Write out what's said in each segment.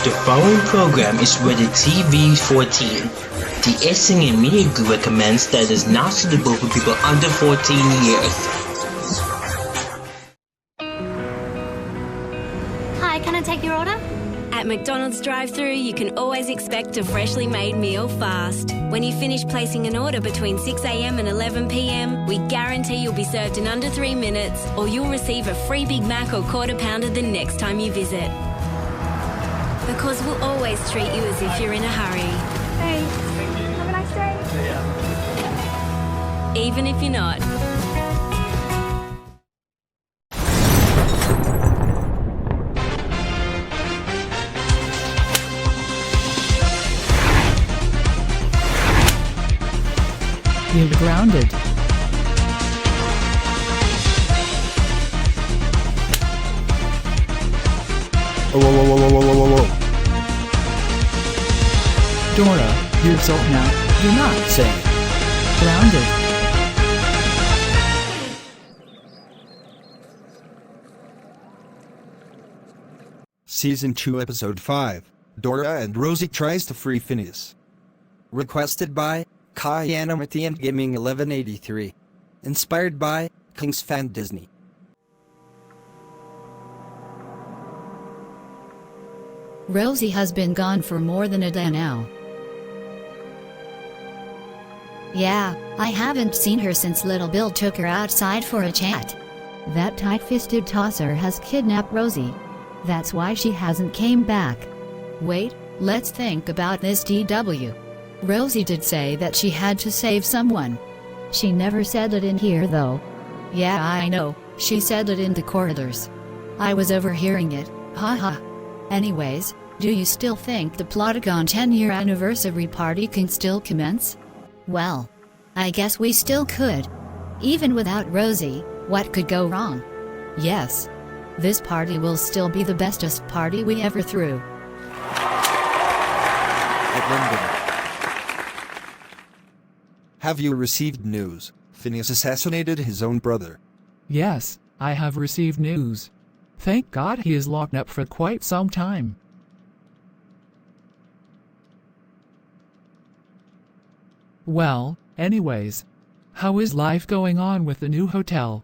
The following program is rated TV-14. The SNN Media Group recommends that it is not suitable for people under 14 years. Hi, can I take your order? At McDonald's drive-thru, you can always expect a freshly made meal fast. When you finish placing an order between 6 a.m. and 11 p.m, we guarantee you'll be served in under 3 minutes, or you'll receive a free Big Mac or Quarter Pounder the next time you visit. Because we'll always treat you as if you're in a hurry. Thanks. Have a nice day. Even if you're not. You're grounded. Whoa. Dora, you're so now. You're not safe. Grounded. Season 2 Episode 5, Dora and Rosie tries to free Phineas. Requested by Kayana and Gaming 1183. Inspired by King's Fan Disney. Rosie has been gone for more than a day now. Yeah, I haven't seen her since Little Bill took her outside for a chat. That tight-fisted tosser has kidnapped Rosie. That's why she hasn't came back. Wait, let's think about this DW. Rosie did say that she had to save someone. She never said it in here though. Yeah, I know, she said it in the corridors. I was overhearing it, haha. Anyways, do you still think the Plotagon 10-year anniversary party can still commence? Well, I guess we still could. Even without Rosie, what could go wrong? Yes. This party will still be the bestest party we ever threw. At London. Have you received news? Phineas assassinated his own brother. Yes, I have received news. Thank God he is locked up for quite some time. Well, anyways, how is life going on with the new hotel?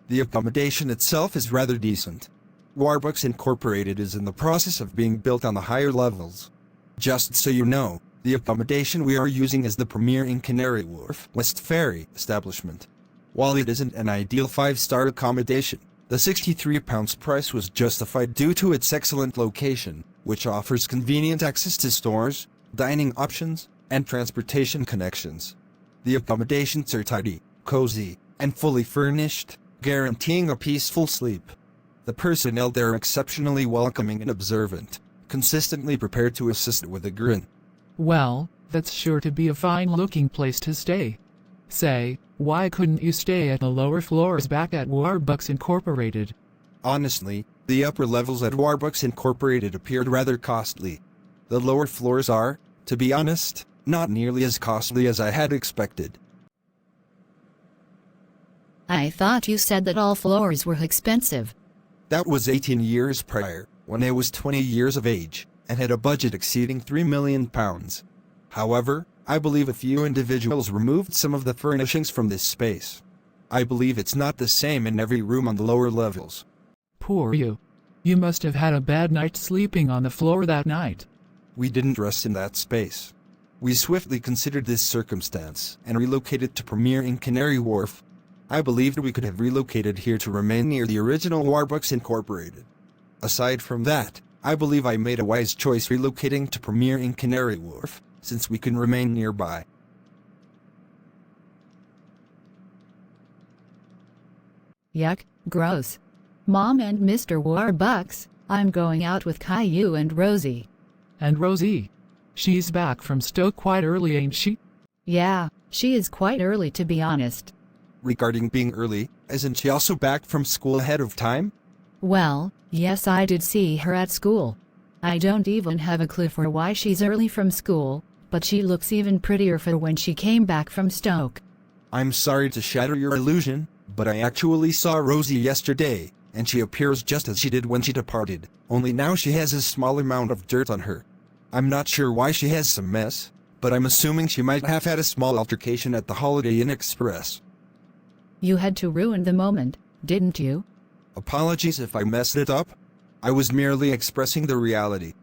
The accommodation itself is rather decent. Warbucks Incorporated is in the process of being built on the higher levels. Just so you know, the accommodation we are using is the premier in Canary Wharf, West Ferry establishment. While it isn't an ideal 5-star accommodation, the £63 price was justified due to its excellent location, which offers convenient access to stores, dining options, and transportation connections. The accommodations are tidy, cozy, and fully furnished, guaranteeing a peaceful sleep. The personnel there are exceptionally welcoming and observant, consistently prepared to assist with a grin. Well, that's sure to be a fine-looking place to stay. Say, why couldn't you stay at the lower floors back at Warbucks Incorporated? Honestly, the upper levels at Warbucks Incorporated appeared rather costly. The lower floors are, to be honest, not nearly as costly as I had expected. I thought you said that all floors were expensive. That was 18 years prior, when I was 20 years of age, and had a budget exceeding £3 million. However, I believe a few individuals removed some of the furnishings from this space. I believe it's not the same in every room on the lower levels. Poor you. You must have had a bad night sleeping on the floor that night. We didn't rest in that space. We swiftly considered this circumstance and relocated to Premier in Canary Wharf. I believed we could have relocated here to remain near the original Warbucks Incorporated. Aside from that, I believe I made a wise choice relocating to Premier in Canary Wharf, since we can remain nearby. Yuck, gross. Mom and Mr. Warbucks, I'm going out with Caillou and Rosie. And Rosie? She's back from Stoke quite early, ain't she? Yeah, she is quite early to be honest. Regarding being early, isn't she also back from school ahead of time? Well, yes, I did see her at school. I don't even have a clue for why she's early from school, but she looks even prettier for when she came back from Stoke. I'm sorry to shatter your illusion, but I actually saw Rosie yesterday, and she appears just as she did when she departed, only now she has a small amount of dirt on her. I'm not sure why she has some mess, but I'm assuming she might have had a small altercation at the Holiday Inn Express. You had to ruin the moment, didn't you? Apologies if I messed it up. I was merely expressing the reality.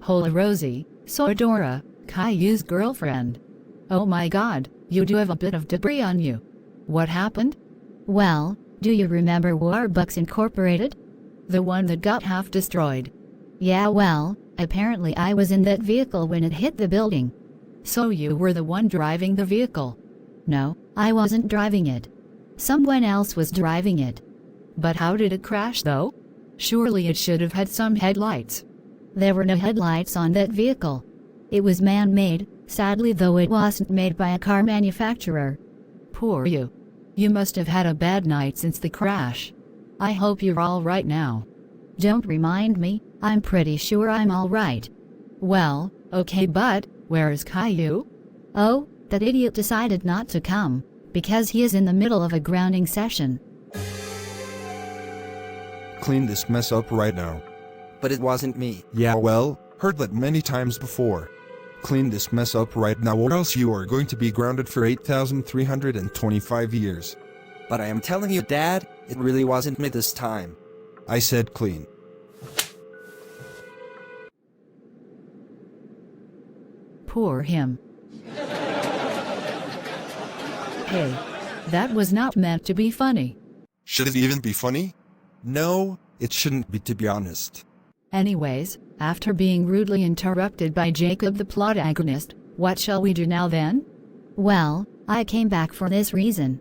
Hola Rosie, so Dora, Caillou's girlfriend. Oh my god, you do have a bit of debris on you. What happened? Well, do you remember Warbucks Incorporated? The one that got half destroyed. Yeah, well, apparently I was in that vehicle when it hit the building. So you were the one driving the vehicle? No, I wasn't driving it. Someone else was driving it. But how did it crash though? Surely it should have had some headlights. There were no headlights on that vehicle. It was man-made, sadly though it wasn't made by a car manufacturer. Poor you. You must have had a bad night since the crash. I hope you're all right now. Don't remind me, I'm pretty sure I'm all right. Well, okay, but where is Caillou? Oh, that idiot decided not to come, because he is in the middle of a grounding session. Clean this mess up right now. But it wasn't me. Yeah, well, heard that many times before. Clean this mess up right now or else you are going to be grounded for 8,325 years. But I am telling you, Dad, it really wasn't me this time. I said clean. Poor him. Hey, that was not meant to be funny. Should it even be funny? No, it shouldn't be, to be honest. Anyways, after being rudely interrupted by Jacob the plot agonist, what shall we do now then? Well, I came back for this reason.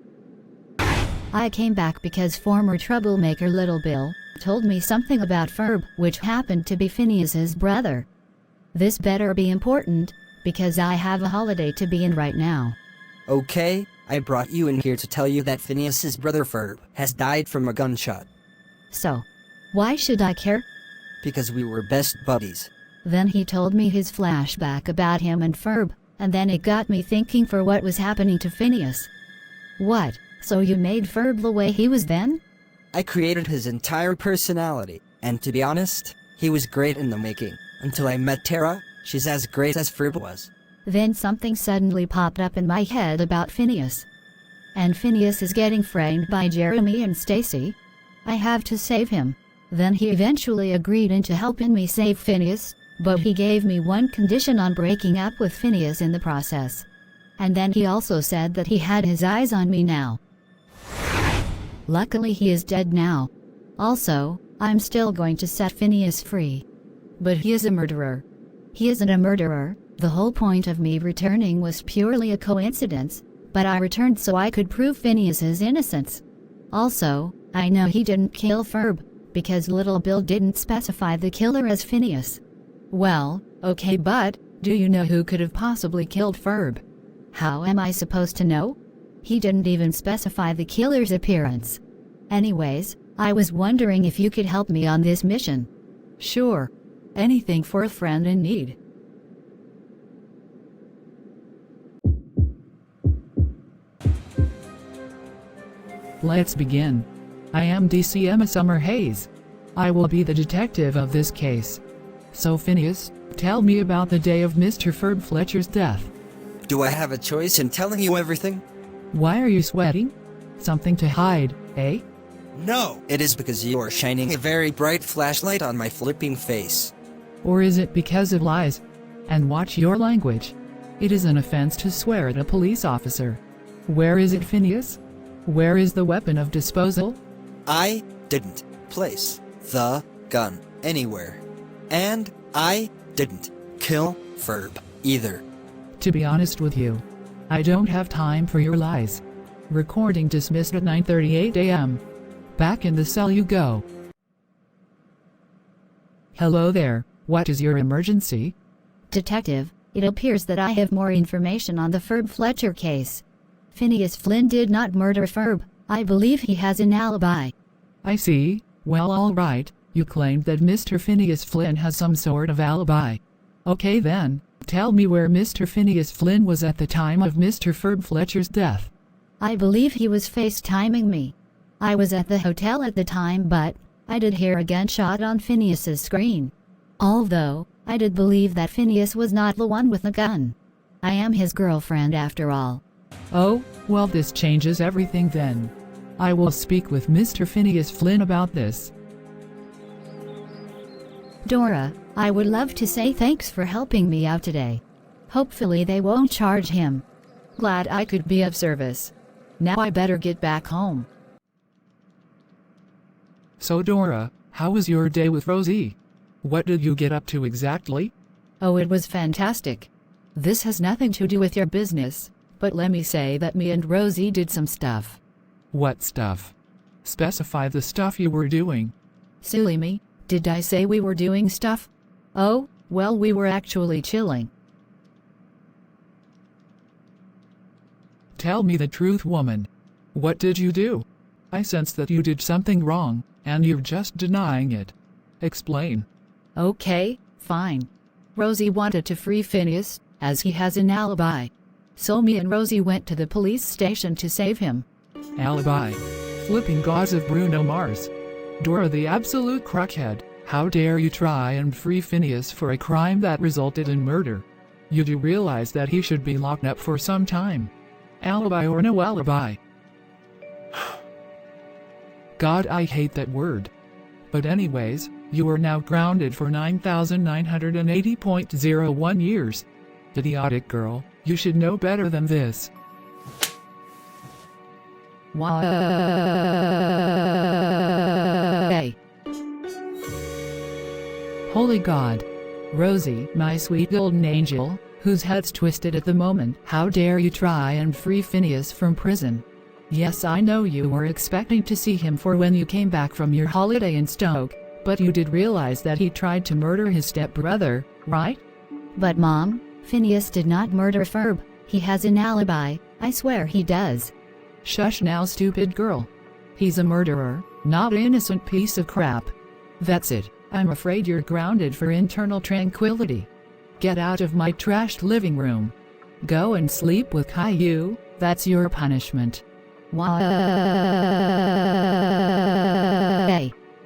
I came back because former troublemaker Little Bill told me something about Ferb, which happened to be Phineas's brother. This better be important, because I have a holiday to be in right now. Okay, I brought you in here to tell you that Phineas's brother Ferb has died from a gunshot. So, why should I care? Because we were best buddies. Then he told me his flashback about him and Ferb, and then it got me thinking for what was happening to Phineas. What, so you made Ferb the way he was then? I created his entire personality, and to be honest, he was great in the making. Until I met Tara, she's as great as Ferb was. Then something suddenly popped up in my head about Phineas. And Phineas is getting framed by Jeremy and Stacy. I have to save him. Then he eventually agreed into helping me save Phineas, but he gave me one condition on breaking up with Phineas in the process. And then he also said that he had his eyes on me now. Luckily he is dead now. Also, I'm still going to set Phineas free. But he is a murderer. He isn't a murderer. The whole point of me returning was purely a coincidence, but I returned so I could prove Phineas's innocence. Also, I know he didn't kill Ferb, because Little Bill didn't specify the killer as Phineas. Well, okay, but do you know who could have possibly killed Ferb? How am I supposed to know? He didn't even specify the killer's appearance. Anyways, I was wondering if you could help me on this mission. Sure. Anything for a friend in need. Let's begin. I am DCM Summer Hayes. I will be the detective of this case. So Phineas, tell me about the day of Mr. Ferb Fletcher's death. Do I have a choice in telling you everything? Why are you sweating? Something to hide, eh? No! It is because you are shining a very bright flashlight on my flipping face. Or is it because of lies? And watch your language. It is an offense to swear at a police officer. Where is it, Phineas? Where is the weapon of disposal? I didn't place the gun anywhere. And I didn't kill Ferb either. To be honest with you, I don't have time for your lies. Recording dismissed at 9:38 a.m. Back in the cell you go. Hello there, what is your emergency? Detective, it appears that I have more information on the Ferb Fletcher case. Phineas Flynn did not murder Ferb. I believe he has an alibi. I see. Well, all right. You claimed that Mr. Phineas Flynn has some sort of alibi. Okay then, tell me where Mr. Phineas Flynn was at the time of Mr. Ferb Fletcher's death. I believe he was FaceTiming me. I was at the hotel at the time, but I did hear a gunshot on Phineas's screen. Although, I did believe that Phineas was not the one with the gun. I am his girlfriend after all. Oh, well, this changes everything then. I will speak with Mr. Phineas Flynn about this. Dora, I would love to say thanks for helping me out today. Hopefully they won't charge him. Glad I could be of service. Now I better get back home. So Dora, how was your day with Rosie? What did you get up to exactly? Oh, it was fantastic. This has nothing to do with your business, but let me say that me and Rosie did some stuff. What stuff? Specify the stuff you were doing. Silly me, did I say we were doing stuff? Oh, well, we were actually chilling. Tell me the truth, woman. What did you do? I sense that you did something wrong, and you're just denying it. Explain. Okay, fine. Rosie wanted to free Phineas, as he has an alibi. So me and Rosie went to the police station to save him. Alibi. Flipping gauze of Bruno Mars. Dora, the absolute crackhead, how dare you try and free Phineas for a crime that resulted in murder? You do realize that he should be locked up for some time. Alibi or no alibi? God, I hate that word. But anyways, you are now grounded for 9,980.01 years. Idiotic girl, you should know better than this. Why? Holy God. Rosie, my sweet golden angel, whose head's twisted at the moment, how dare you try and free Phineas from prison? Yes, I know you were expecting to see him for when you came back from your holiday in Stoke, but you did realize that he tried to murder his stepbrother, right? But Mom, Phineas did not murder Ferb. He has an alibi, I swear he does. Shush now, stupid girl. He's a murderer, not an innocent piece of crap. That's it, I'm afraid you're grounded for internal tranquility. Get out of my trashed living room. Go and sleep with Caillou, that's your punishment. Why?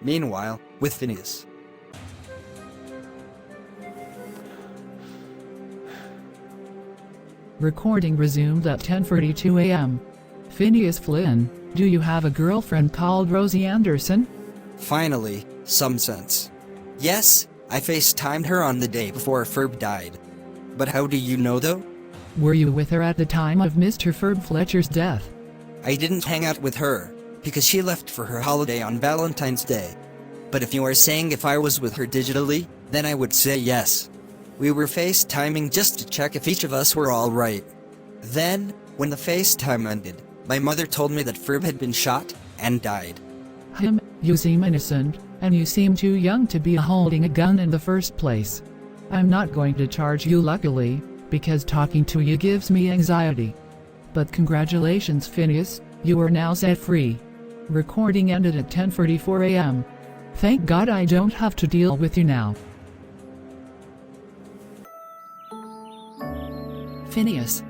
Meanwhile, with Phineas. Recording resumed at 10:42 a.m. Phineas Flynn, do you have a girlfriend called Rosie Anderson? Finally, some sense. Yes, I FaceTimed her on the day before Ferb died. But how do you know though? Were you with her at the time of Mr. Ferb Fletcher's death? I didn't hang out with her, because she left for her holiday on Valentine's Day. But if you are saying if I was with her digitally, then I would say yes. We were FaceTiming just to check if each of us were alright. Then, when the FaceTime ended, my mother told me that Ferb had been shot and died. You seem innocent, and you seem too young to be holding a gun in the first place. I'm not going to charge you luckily, because talking to you gives me anxiety. But congratulations, Phineas, you are now set free. Recording ended at 10:44 a.m. Thank God I don't have to deal with you now. Phineas.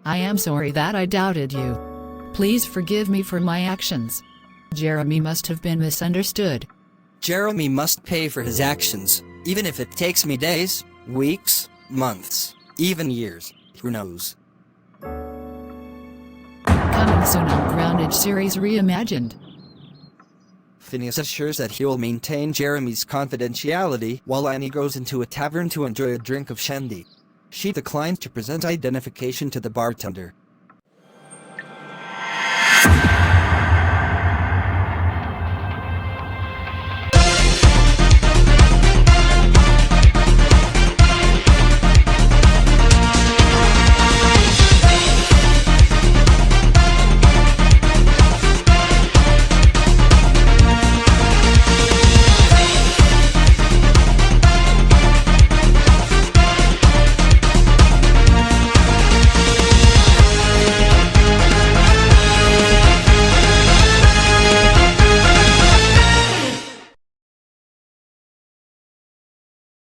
I am sorry that I doubted you. Please forgive me for my actions. Jeremy must have been misunderstood. Jeremy must pay for his actions, even if it takes me days, weeks, months, even years. Who knows? Coming soon on Grounded series Reimagined. Phineas assures that he will maintain Jeremy's confidentiality while Annie goes into a tavern to enjoy a drink of shandy. She declines to present identification to the bartender.